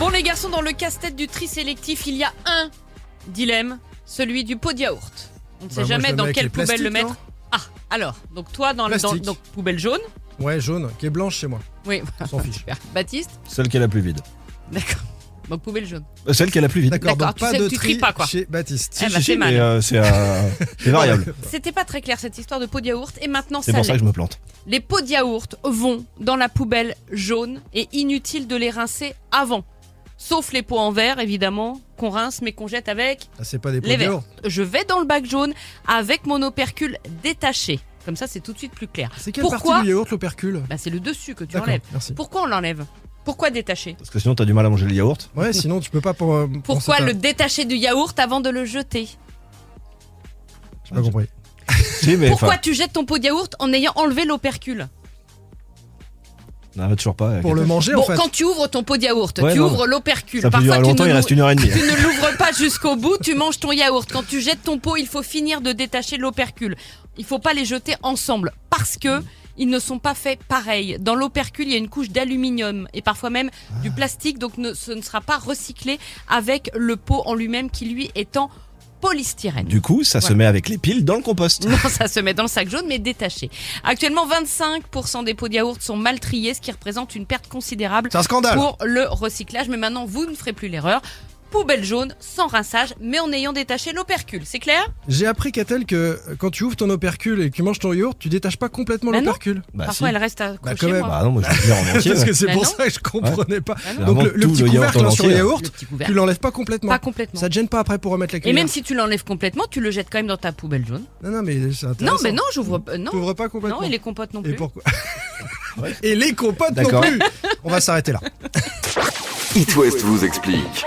Bon les garçons, dans le casse-tête du tri sélectif, il y a un dilemme, celui du pot de yaourt. On ne sait jamais dans quelle poubelle le mettre. Ah, alors, donc toi dans donc, poubelle jaune. Ouais, jaune, qui est blanche chez moi. Oui, on s'en fiche. Baptiste. Celle qui est la plus vide. D'accord. Donc poubelle jaune. Celle qui est la plus vide. D'accord, donc tu pas sais de que tu tri tries pas, quoi. chez Baptiste. Eh ben, c'est mal. Mais c'est variable. C'était pas très clair cette histoire de pot de yaourt et maintenant C'est ça pour ça l'est. que je me plante. Les pots de yaourt vont dans la poubelle jaune et inutile de les rincer avant. Sauf les pots en verre, évidemment, qu'on rince mais qu'on jette avec Ah, c'est pas des pots les de verres. yaourt. Je vais dans le bac jaune avec mon opercule détaché. Comme ça, c'est tout de suite plus clair. C'est quelle Pourquoi partie du yaourt, l'opercule? Bah, c'est le dessus que tu D'accord, enlèves. merci. Pourquoi on l'enlève? Pourquoi détacher? Parce que sinon t'as du mal à manger le yaourt. Ouais, sinon tu peux pas pour. Pourquoi penser le détacher du yaourt avant de le jeter? J'ai pas compris. Si, mais Pourquoi enfin, tu jettes ton pot de yaourt en ayant enlevé l'opercule? n'arrête toujours pas. Pour le manger, Bon, en fait. quand tu ouvres ton pot de yaourt, Ouais, tu non, ouvres l'opercule. Ça peut durer longtemps, il reste 1h30. Tu ne l'ouvres pas jusqu'au bout, tu manges ton yaourt. Quand tu jettes ton pot, il faut finir de détacher l'opercule. Il faut pas les jeter ensemble parce que ils ne sont pas faits pareil. Dans l'opercule, il y a une couche d'aluminium et parfois même du plastique, donc ce ne sera pas recyclé avec le pot en lui-même qui lui est en polystyrène. Du coup, ça se met avec les piles dans le compost. Non, ça se met dans le sac jaune, mais détaché. Actuellement, 25% des pots de yaourt sont mal triés, ce qui représente une perte considérable C'est un scandale. pour le recyclage. Mais maintenant, vous ne ferez plus l'erreur. Poubelle jaune, sans rinçage, mais en ayant détaché l'opercule. C'est clair? J'ai appris, Catel, que quand tu ouvres ton opercule et que tu manges ton yaourt, tu détaches pas complètement Bah non. l'opercule. Bah Parfois, si. elle reste quand accrochée, même. moi. Bah non, moi je vais le dire en entier. Parce que c'est Bah pour non. ça que je comprenais pas. Bah non. Donc Vraiment, le tout petit le yaourt couvercle en sur le entier. yaourt, Le petit couvercle. tu l'enlèves pas complètement. Pas complètement. Ça te gêne pas après pour remettre la Et cuillère. même si tu l'enlèves complètement, tu le jettes quand même dans ta poubelle jaune. Non, mais c'est intéressant. Non, mais non, j'ouvre pas. Non, T'ouvres pas complètement. non, et les compotes non plus. Et pourquoi? Et les compotes non D'accord. plus. On va s'arrêter là. It West vous explique.